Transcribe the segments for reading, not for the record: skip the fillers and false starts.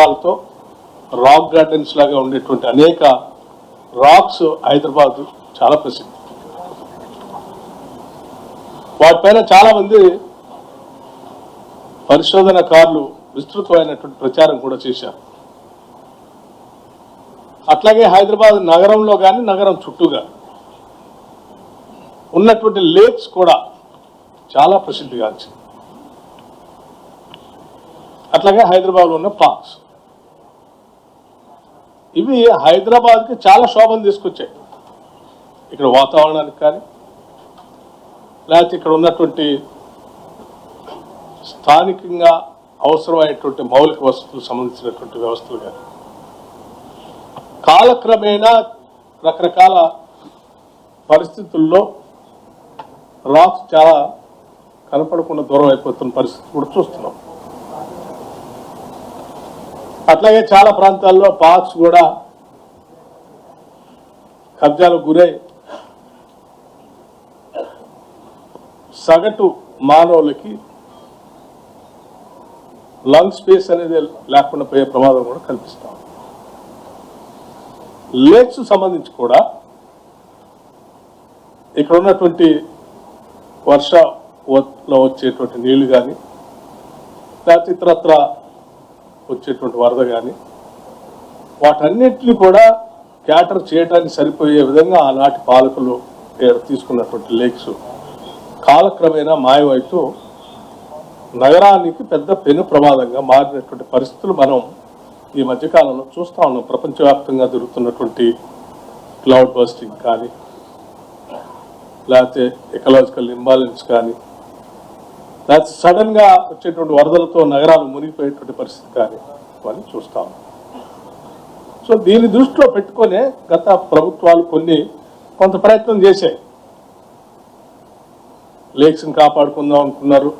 శిల్పాలతో rock gardens లాగా ఉండేటువంటి అనేక రాక్స్ హైదరాబాద్ చాలా ప్రసిద్ధి. వాటిపైన చాలా మంది పరిశోధనకారులు విస్తృతమైనటువంటి ప్రచారం కూడా చేశారు. అట్లాగే హైదరాబాద్ నగరంలో కానీ నగరం చుట్టూగా ఉన్నటువంటి లేక్స్ కూడా చాలా ప్రసిద్ధిగాంచింది. అట్లాగే హైదరాబాద్లో ఉన్న పార్క్స్ ఇవి హైదరాబాద్కి చాలా శోభను తీసుకొచ్చాయి. ఇక్కడ వాతావరణానికి కానీ లేకపోతే ఇక్కడ ఉన్నటువంటి స్థానికంగా అవసరమైనటువంటి మౌలిక వసతులకు సంబంధించినటువంటి వ్యవస్థలు కానీ కాలక్రమేణా రకరకాల పరిస్థితుల్లో రాక్స్ చాలా కనపడకుండా దూరం అయిపోతున్న పరిస్థితి కూడా చూస్తున్నాం. అట్లాగే చాలా ప్రాంతాల్లో పార్క్స్ కూడా కబ్జాలకు గురై సగటు మానవులకి లంగ్ స్పేస్ అనేది లేకుండా పోయే ప్రమాదం కూడా కల్పిస్తాం. లేక్స్ సంబంధించి కూడా ఇక్కడ ఉన్నటువంటి వర్షంలో వచ్చేటువంటి నీళ్లు కానీ లేకపోతే ఇతరత్ర వచ్చేటువంటి వరద కానీ వాటన్నిటిని కూడా క్యాటర్ చేయడానికి సరిపోయే విధంగా ఆనాటి పాలకులు తీసుకున్నటువంటి లేక్స్ కాలక్రమేణా మాయమవుతూ నగరానికి పెద్ద పెను ప్రమాదంగా మారినటువంటి పరిస్థితులు మనం ఈ మధ్యకాలంలో చూస్తూ ఉన్నాం. ప్రపంచవ్యాప్తంగా జరుగుతున్నటువంటి క్లౌడ్ బస్టింగ్ కానీ లేకపోతే ఎకలాజికల్ ఇంబాలెన్స్ కానీ లేకపోతే సడన్గా వచ్చేటువంటి వరదలతో నగరాలు మునిగిపోయేటువంటి పరిస్థితి కానీ ఇవన్నీ చూస్తాం. సో దీన్ని దృష్టిలో పెట్టుకునే గత ప్రభుత్వాలు కొంత ప్రయత్నం చేశాయి. లేక్స్ని కాపాడుకుందాం అనుకున్నారు,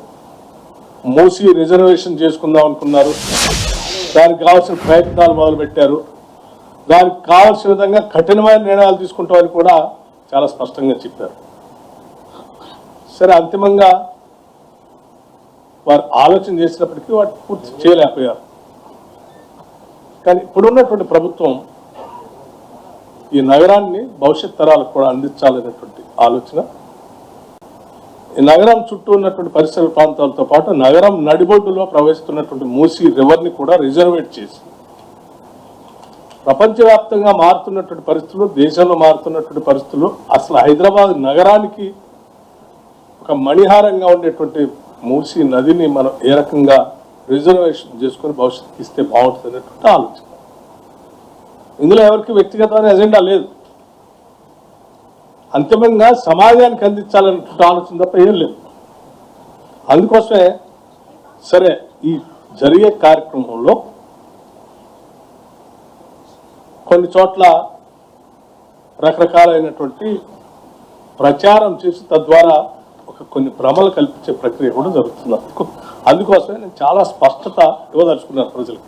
మూసి రిజర్వేషన్ చేసుకుందాం అనుకున్నారు, దానికి కావాల్సిన ప్రయత్నాలు మొదలుపెట్టారు. దానికి కావాల్సిన విధంగా కఠినమైన నిర్ణయాలు తీసుకుంటామని కూడా చాలా స్పష్టంగా చెప్పారు. సరే, అంతిమంగా వారు ఆలోచన చేసినప్పటికీ వాటి పూర్తి చేయలేకపోయారు. కానీ ఇప్పుడున్నటువంటి ప్రభుత్వం ఈ నగరాన్ని భవిష్యత్ తరాలకు కూడా అందించాలనేటువంటి ఆలోచన, ఈ నగరం చుట్టూ ఉన్నటువంటి పరిసర ప్రాంతాలతో పాటు నగరం నడిబొడ్డులో ప్రవహిస్తున్నటువంటి మూసీ రివర్ని కూడా రిజర్వేట్ చేసి ప్రపంచవ్యాప్తంగా మారుతున్నటువంటి పరిస్థితులు, దేశంలో మారుతున్నటువంటి పరిస్థితులు, అసలు హైదరాబాద్ నగరానికి ఒక మణిహారంగా ఉండేటువంటి మూసీ నదిని మనం ఏ రకంగా రిజర్వేషన్ చేసుకుని భవిష్యత్తుకి ఇస్తే బాగుంటుంది అనేటువంటి ఆలోచన. ఇందులో ఎవరికి వ్యక్తిగతమైన ఎజెండా లేదు. అంతిమంగా సమాజానికి అందించాలనేటువంటి ఆలోచన తప్ప ఏం లేదు. అందుకోసమే సరే ఈ జరిగే కార్యక్రమంలో కొన్ని చోట్ల రకరకాలైనటువంటి ప్రచారం చేసి తద్వారా కొన్ని భ్రమలు కల్పించే ప్రక్రియ కూడా జరుగుతుంది. అందుకోసమే నేను చాలా స్పష్టత ఇవ్వదలుచుకున్నాను ప్రజలకు.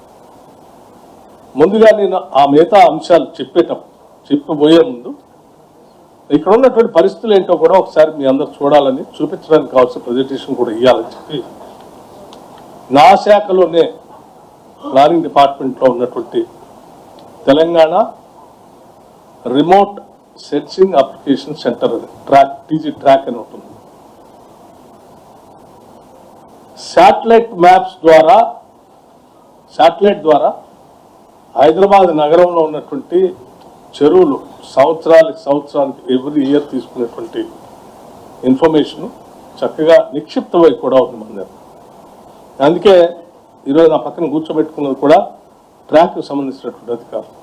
ముందుగా నేను ఆ మిగతా అంశాలు చెప్పబోయే ముందు ఇక్కడ ఉన్నటువంటి పరిస్థితులు ఏంటో కూడా ఒకసారి మీ అందరు చూడాలని, చూపించడానికి కావాల్సిన ప్రజెంటేషన్ కూడా ఇవ్వాలని చెప్పి నా శాఖలోనే ప్లానింగ్ డిపార్ట్మెంట్లో ఉన్నటువంటి Telangana remote sensing application centre TG track అని ఉంటుంది. శాటిలైట్ ద్వారా హైదరాబాద్ నగరంలో ఉన్నటువంటి చెరువులు సంవత్సరానికి ఎవ్రీ ఇయర్ తీసుకునేటువంటి ఇన్ఫర్మేషన్ చక్కగా నిక్షిప్తమై కూడా ఉంది మన దగ్గర. అందుకే ఈరోజు నా పక్కన కూర్చోబెట్టుకున్నది కూడా ట్రాక్కి సంబంధించినటువంటి అధికారులు.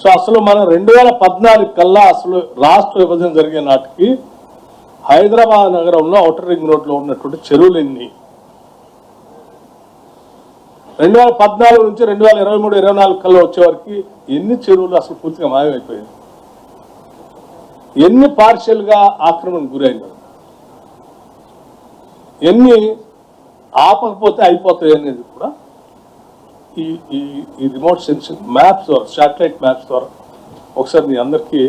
సో అసలు మనం 2014 కల్లా అసలు రాష్ట్ర విభజన జరిగే నాటికి హైదరాబాద్ నగరంలో ఔటర్ రింగ్ రోడ్లో ఉన్నటువంటి చెరువులు ఎన్ని, 2014 నుంచి 2023-24 కల్లా వచ్చేవారికి ఎన్ని చెరువులు అసలు పూర్తిగా మాయమైపోయాయి, ఎన్ని పార్షియల్గా ఆక్రమణకు గురైనాయి, ఎన్ని ఆపకపోతే అయిపోతాయి అనేది కూడా ఈ రిమోట్ సెన్సింగ్ మ్యాప్స్ ద్వారా, శాటిలైట్ మ్యాప్స్ ద్వారా ఒకసారి మీ అందరికీ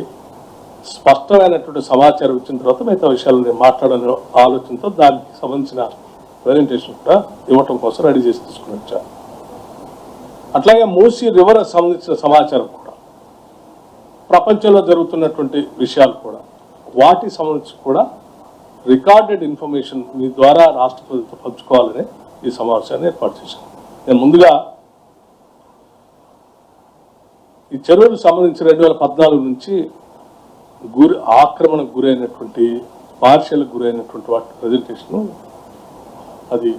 స్పష్టమైనటువంటి సమాచారం ఇచ్చిన తర్వాత మిగతా విషయాలు నేను మాట్లాడాలని ఆలోచనతో దానికి సంబంధించిన ప్రెజెంటేషన్ కూడా ఇవ్వటం కోసం రెడీ చేసి తీసుకుని వచ్చాను. అట్లాగే మూసీ రివర్ సంబంధించిన సమాచారం కూడా, ప్రపంచంలో జరుగుతున్నటువంటి విషయాలు కూడా, వాటికి సంబంధించి కూడా రికార్డెడ్ ఇన్ఫర్మేషన్ మీ ద్వారా రాష్ట్ర ప్రజలతో పంచుకోవాలని ఈ సమావేశాన్ని ఏర్పాటు చేశాను. నేను ముందుగా ఈ చెరువులకు సంబంధించి 2014 నుంచి ఆక్రమణకు గురైనటువంటి, పార్షియల్కి గురైనటువంటి వాటి ప్రజెంటేషను అది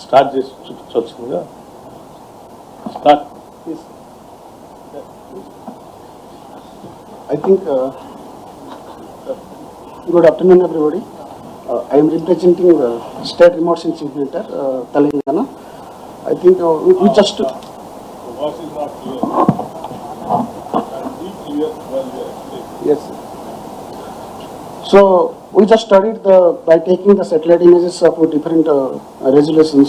స్టార్ట్ చేసి చూపించవలసిందిగా. Start. I think good afternoon everybody. I am representing State Remote Sensing Center, Telangana. I think we just. The voice is not clear. Be clear while we are explaining. Yes. So we just studied by taking the satellite images of different resolutions,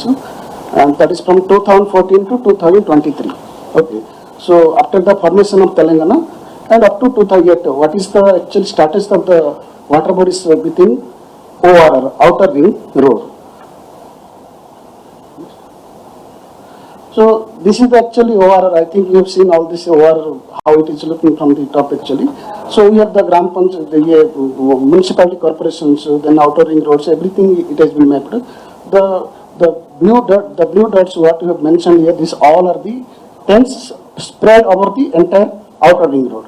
and that is from 2014 to 2023. Okay. So after the formation of Telangana and up to 2008, what is the actual status of the water bodies within ORR, Outer Ring Road? So this is actually ORR. I think you have seen all this ORR, how it is looking from the top actually. So we have the Gram Panchayat, the municipality corporations, then outer ring roads, everything it has been mapped. The blue dots what you have mentioned here, these all are the tanks spread over the entire outer ring road.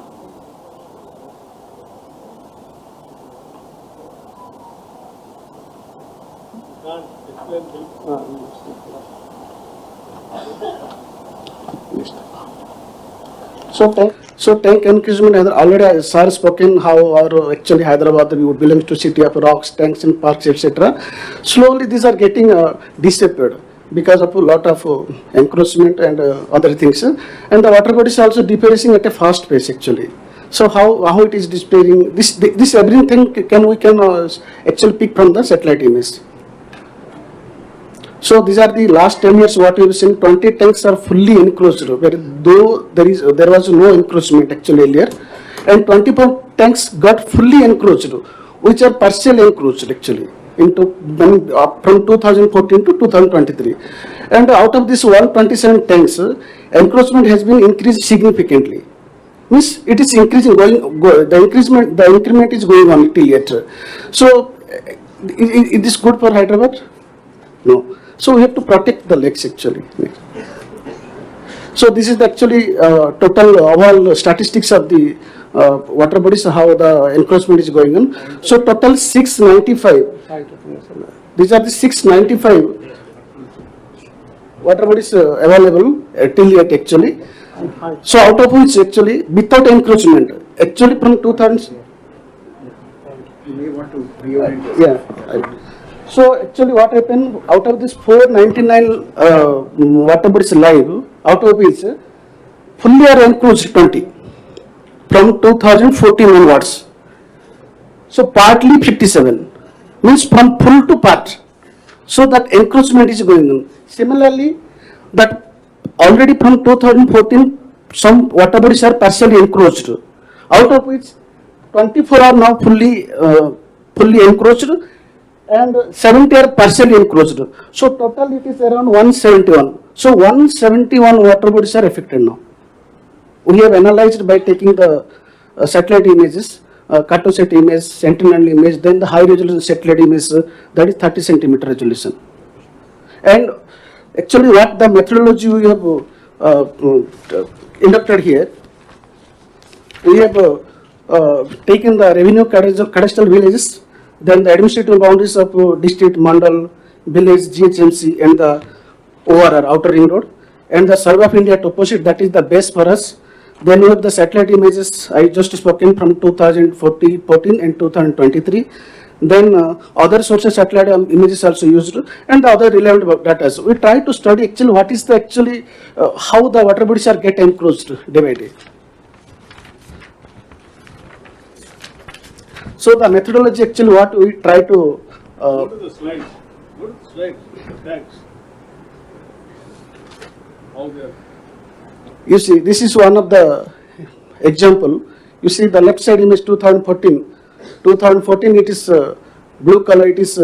So tank increasement has already sir spoken how our actually Hyderabad belongs to city of rocks, tanks and parks, etc. Slowly these are getting disappeared because of a lot of encroachment and other things, and the water body is also decreasing at a fast pace actually. So how it is disappearing? This everything we can actually pick from the satellite image. So these are the last 10 years what we have seen. 20 tanks are fully enclosed, where though there was no encroachment actually earlier, and 24 tanks got fully encroached, which are partially encroached actually into from 2014 to 2023. And out of this 127 tanks, encroachment has been increased significantly. Means it is increasing, the increment is going on till yet. So it is good for Hyderabad? No. So we have to protect the lakes actually. So this is actually total overall statistics of the water bodies, how the encroachment is going on. So total 695. These are the 695 water bodies available till yet actually. So out of which actually without encroachment, actually from 2000. You may want to reorient. Yeah. So actually what happened, out of this 499 water bodies live, out of which fully are encroached 20 from 2014 onwards. So partly 57, means from full to part. So that encroachment is going on. Similarly, that already from 2014 some water bodies are partially encroached, out of which 24 are now fully encroached, and 70 are partially encroached. So total it is around 171. So 171 water bodies are affected now. We have analyzed by taking the satellite images, cartosat image, sentinel image, then the high resolution satellite image, that is 30 centimeter resolution. And actually what the methodology we have inducted here, we have taken the revenue cadastral villages, then the administrative boundaries of district, mandal, village, GHMC, and the ORR, Outer Ring Road, and the Survey of India topography, that is the base for us. Then we have the satellite images I just spoken from 2014 and 2023. Then other sources satellite images also used, and the other relevant data. So we try to study actually what is the how the water bodies are get encroached day by day. So the methodology actually what we try to Go to the slides. Go to the slides. Thanks. How they are. you see, this is one of the example. You see the left side image 2014. 2014 it is blue color. It is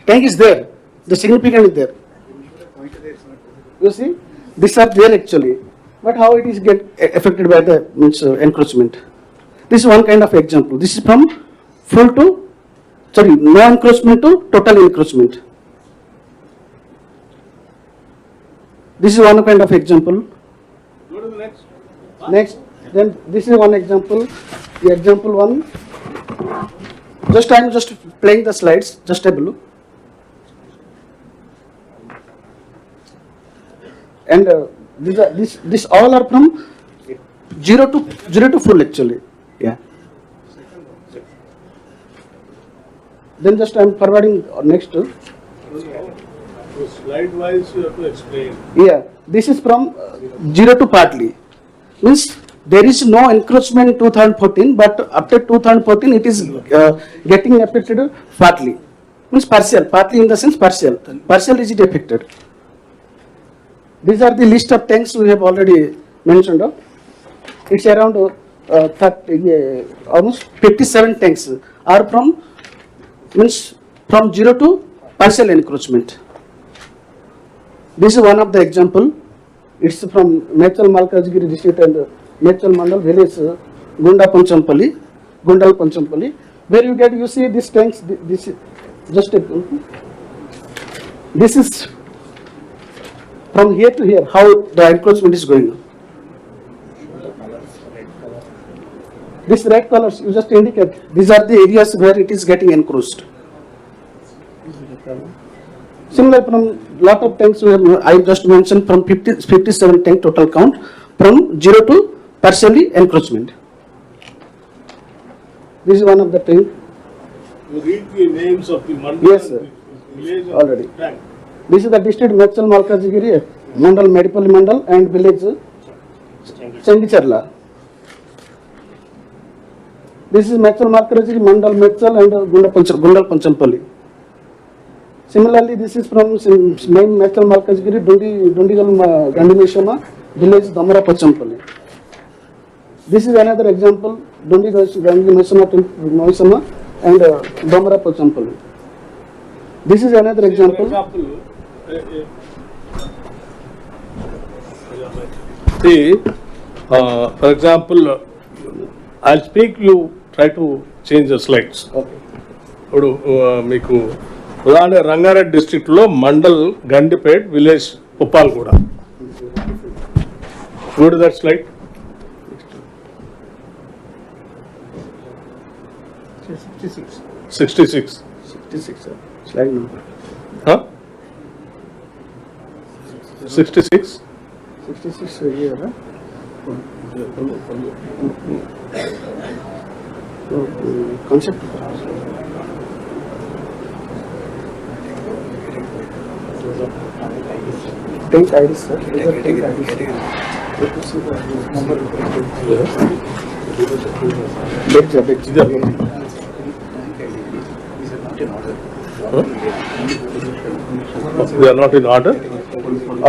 tank is there. The significant is there. You see, these are there actually. But how it is get affected by the encroachment? This is one kind of example. This is from full to, sorry, no encroachment to total encroachment. This is one kind of example. Go to the next. Next, then this is one example. The example one. Just I am just playing the slides. Just have a look. And this all are from zero to full actually. Yeah. Then just I am forwarding next. Slide wise, you have to explain. Yeah, this is from zero to partly. Means there is no encroachment in 2014, but after 2014 it is getting affected partly. Means partial, partly in the sense partial. Partial is it affected. These are the list of tanks we have already mentioned of. It's around almost 57 tanks are from, means from zero to partial encroachment. This is one of the example. It's from Mechal Malkajgiri district and Mechal Mandal village, Gundal Panchampalli, where you see these tanks. This is just a, this is from here to here how the encroachment is going on. This red colors you just indicate. These are the areas where it is getting encroached. Similar from lot of tanks we have, I just mentioned from 57 tank total count from zero to partially encroachment. This is one of the tank. You read the names of the mandal. Yes, sir. Village Already. Tank. This is the district Mechal Malkajgiri, Mandal Medipalli Mandal and village Chengicherla. This is Mechal Malkajgiri, Mandal Mechal and Gundal Panchampalli. Similarly, this is from main Mechal Malkajgiri, Dundigal Gandimeshama, village Damara Panchampalli. This is another example, Dundigal Gandimeshama and Damara Panchampalli. This is another example. See, for example, I'll speak, you try to change the slides. ఇప్పుడు మీకు ఉదాహరణ Rangareddy district లో mandal Gandipet village Uppalaguda. Go to that slide. 66. 66, slide number. Huh? 66. 66 here, huh? Concept. Tank ID, sir. These are tank IDs. They are not in order.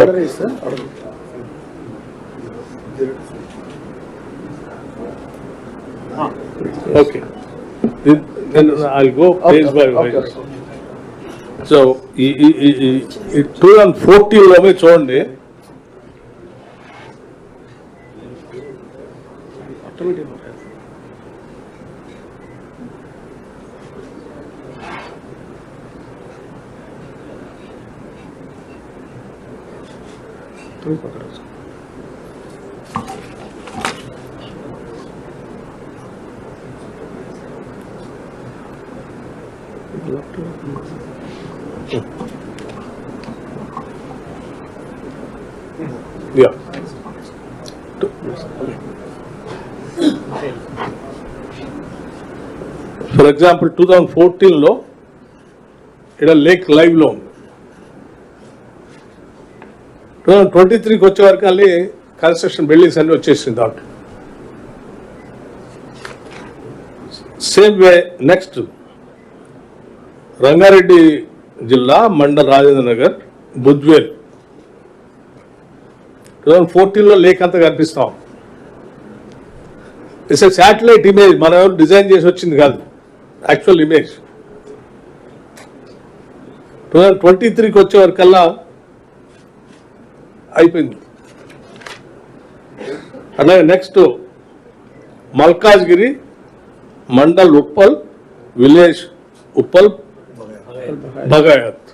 Order is, sir. Order. Okay. Then I'll go page by page. So, 2014 లో చూడండి. Yeah. For example, 2014 లో ఇక్కడ lake live లో ఉంది. 2023కి వచ్చే వరకు అల్లి construction buildings అన్ని వచ్చేసింది దాంట్లో. సేమ్ వే నెక్స్ట్ రంగారెడ్డి జిల్లా మండల్ రాజేంద్ర నగర్ బుద్వేల్ 2014 లో లేక్ అంతా కనిపిస్తాం. ఇట్స్ ఎ శాటిలైట్ ఇమేజ్, మనం ఎవరు డిజైన్ చేసి వచ్చింది కాదు, యాక్చువల్ ఇమేజ్. 2023కి వచ్చే వరకల్లా అయిపోయింది. అలాగే నెక్స్ట్ మల్కాజ్గిరి మండల్ ఉప్పల్ విలేజ్ ఉప్పల్ బగాయత్.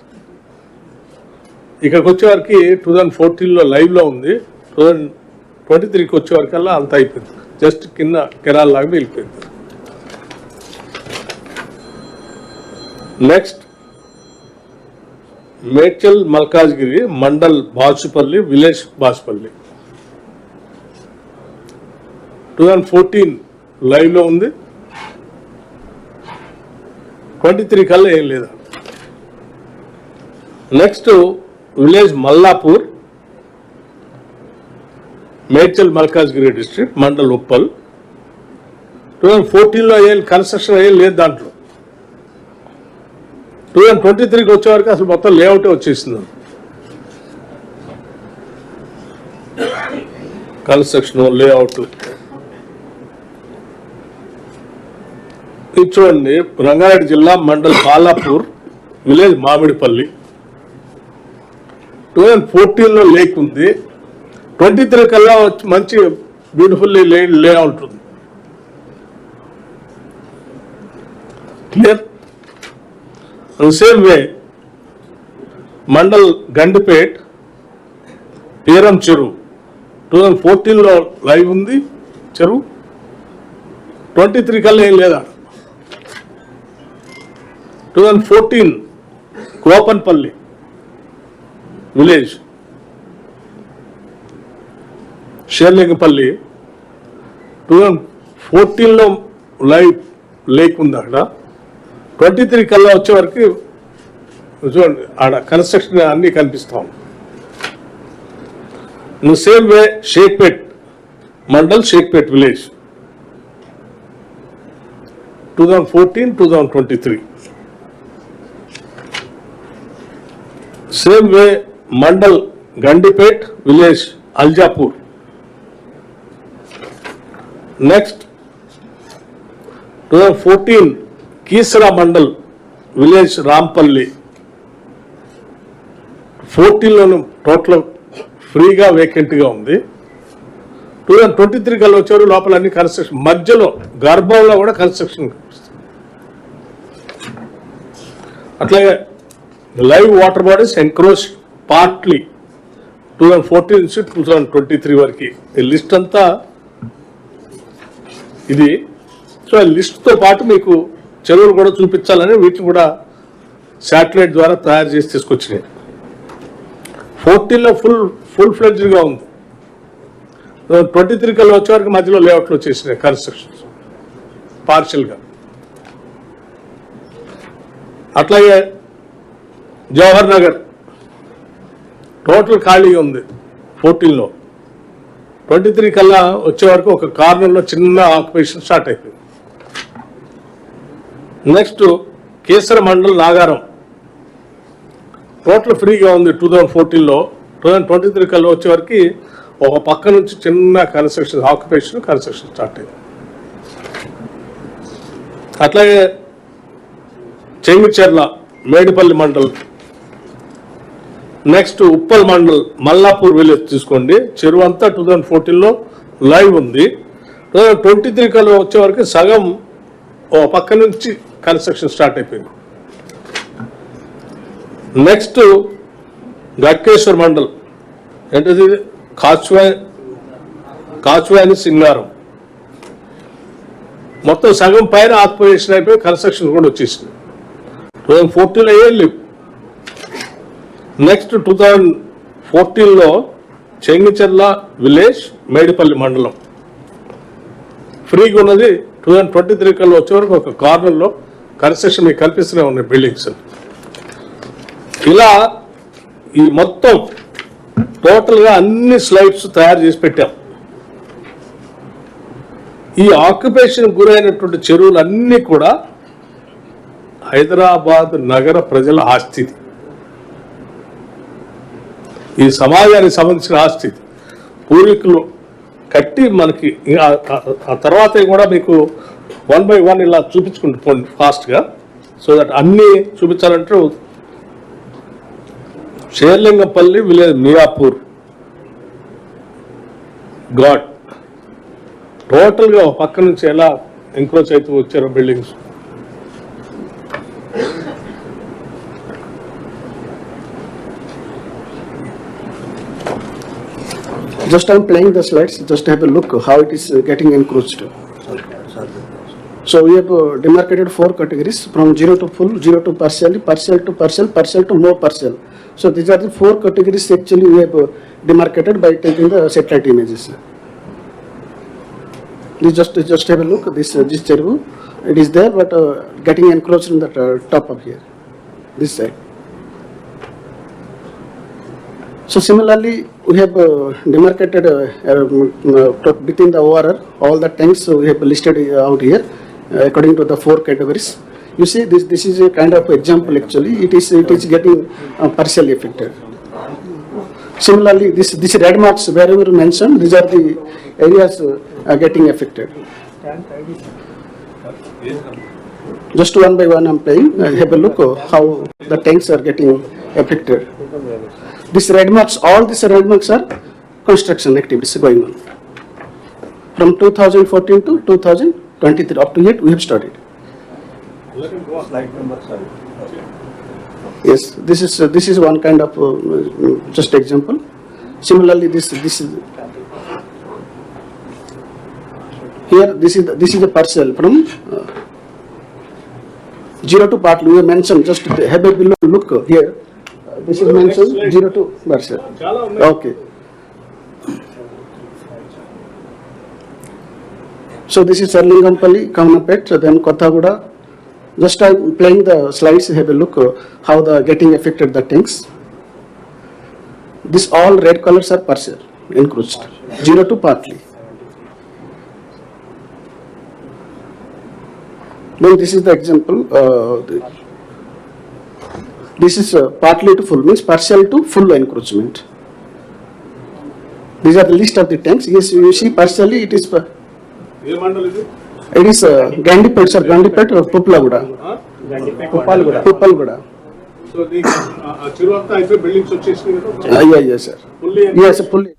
ఇక్కడికి వచ్చేవారికి 2014లో లైవ్లో ఉంది, 2023కి వచ్చేవారికల్లా అంత అయిపోయింది, జస్ట్ కింద కెనాల్ లాగా వెళ్ళిపోయింది. నెక్స్ట్ మేడ్చల్ మల్కాజ్గిరి మండల్ బాచుపల్లి విలేజ్ బాచుపల్లి 2014 లైవ్లో ఉంది, 23 కల్లా ఏం లేదా. Next village Mallapur Medchal Malkajgiri district mandal Uppal 2014లో ఏం కన్స్ట్రక్షన్ ఏం లేదు దాంట్లో. 2023కి వచ్చేవరకు అసలు మొత్తం లేఅవుటే వచ్చేసింది, కన్స్ట్రక్షన్ లేఅవుట్. ఇది చూడండి, రంగారెడ్డి జిల్లా మండల్ బాలాపూర్ విలేజ్ మామిడిపల్లి 2014లో లేక్ ఉంది, 23 కల్లా మంచి బ్యూటిఫుల్లీ లేఅవుట్ ఉంది. Clear. Same way mandal Gandipet తీరం చెరువు 2014లో లైవ్ ఉంది చెరువు, 23 కల్లా ఏం లేదా. 2014 గోపన్పల్లి విలేజ్ షేర్లింగపల్లి 2014లో లైవ్ లేక్ ఉంది అక్కడ, 23 కల్లా వచ్చే వరకు చూడండి ఆడ కన్స్ట్రక్షన్ అన్నీ కనిపిస్తాం. Same way Shaikpet mandal Shaikpet village 2014-2023. Same way mandal Gandipet village Aljapur. Next 2014 Keesara mandal village Rampally 14లోను టోటల్ ఫ్రీగా వేకెంట్గా ఉంది. 2023 కల్లా వచ్చారు, లోపల అన్ని కన్స్ట్రక్షన్, మధ్యలో గర్భంలో కూడా కన్స్ట్రక్షన్. అట్లాగే live water bodies encroach partly 2014 నుంచి 2023 వరకు. ఈ లిస్ట్ అంతా ఇది. సో ఈ లిస్ట్తో పాటు మీకు చెరువులు కూడా చూపించాలని వీటిని కూడా శాటిలైట్ ద్వారా తయారు చేసి తీసుకొచ్చినాయి. 14లో ఫుల్ ఫ్లెడ్జ్డ్గా ఉంది, 23 కల్లా వచ్చే వరకు మధ్యలో లేఅవుట్లు వచ్చేసినాయి కన్స్ట్రక్షన్స్ పార్షియల్గా. అట్లాగే జవహర్ నగర్ టోటల్ ఖాళీగా ఉంది 14లో, 23 కల్లా వచ్చే వరకు ఒక కార్నర్లో చిన్న ఆక్యుపేషన్ స్టార్ట్ అయిపోయింది. నెక్స్ట్ కేసర మండల్ నాగారం టోటల్ ఫ్రీగా ఉంది 2014లో, 2023 కల్లా వచ్చే వరకు ఒక పక్క నుంచి చిన్న కన్స్ట్రక్షన్ ఆక్యుపేషన్ కన్స్ట్రక్షన్ స్టార్ట్ అయింది. అట్లాగే చెంగిచెర్ల మేడిపల్లి మండల్. నెక్స్ట్ ఉప్పల్ మండల్ మల్లాపూర్ విలేజ్ తీసుకోండి, చెరువు అంతా 2014లో లైవ్ ఉంది, 2023 కల్లా వచ్చే వరకు సగం ఓ పక్క నుంచి కన్స్ట్రక్షన్ స్టార్ట్ అయిపోయింది. నెక్స్ట్ గట్కేశ్వర్ మండల్ ఏంటది కాచువాని సింగారం మొత్తం సగం పైన ఆక్యుపేషన్ అయిపోయి కన్స్ట్రక్షన్ కూడా వచ్చేసింది. 2014లో ఏం లేవు. నెక్స్ట్ 2014లో చెంగిచెర్ల విలేజ్ మేడిపల్లి మండలం ఫ్రీగా ఉన్నది, 2023 కల్లా వచ్చే వరకు ఒక కార్నర్లో కన్స్ట్రక్షన్ మీకు కనిపిస్తూనే ఉన్నాయి బిల్డింగ్స్. ఇలా ఈ మొత్తం టోటల్గా అన్ని స్లైడ్స్ తయారు చేసి పెట్టాం. ఈ ఆక్యుపేషన్ గురైనటువంటి చెరువులు అన్నీ కూడా హైదరాబాద్ నగర ప్రజల ఆస్తి, ఈ సమాజానికి సంబంధించిన ఆస్తి. పూర్వీకులు కట్టి మనకి ఆ తర్వాత కూడా మీకు 1 by 1 ఇలా చూపించుకుంటూ పోండి ఫాస్ట్గా, సో దట్ అన్నీ చూపించాలంటే షేర్లింగపల్లి విలేజ్ మియాపూర్ గాడ్ టోటల్ గా ఒక పక్క నుంచి ఎలా ఎంక్రోచ్ అవుతూ వచ్చారో buildings. Just I'm playing the slides, just have a look how it is getting encroached. So we have demarcated 4 categories from 0 to full, 0 to partially, partial to partial, partial to more partial. So these are the 4 categories actually we have demarcated by taking the satellite images. This just have a look, this cheruvu, it is there but getting encroached in the top of here, this side. So similarly, we have demarcated within the ORR all the tanks we have listed out here according to the 4 categories. You see, this is a kind of example actually. It is getting partially affected. Similarly, this red marks wherever mentioned, these are the areas getting affected. Just one by one, I'm playing. Have a look how the tanks are getting affected. These red marks, all these red marks are construction activities going on. From 2014 to 2023, up to yet we have started. Slide number 7. Yes, this is one kind of just example. Similarly, this is here. This is a parcel from 0 to partly. We have mentioned just have a below look here. This is mentioned 0 to partial. Okay. So this is Sarlingampalli, Kavanapet, then Kottaguda. Just I'm playing the slides, have a look how the getting affected the tanks. This all red colors are partial, encroached, 0 to partly. Then this is the example. This is partly to full, means partial to full encroachment. These are the list of the tanks. Yes, you see partially it is. It is Gandipet, sir. Gandipet or Puppalaguda. Puppalaguda. So the చెరువు అంతా అయిపోయి buildings వచ్చేసినాయి కదా. Yes, sir. Yes, fully.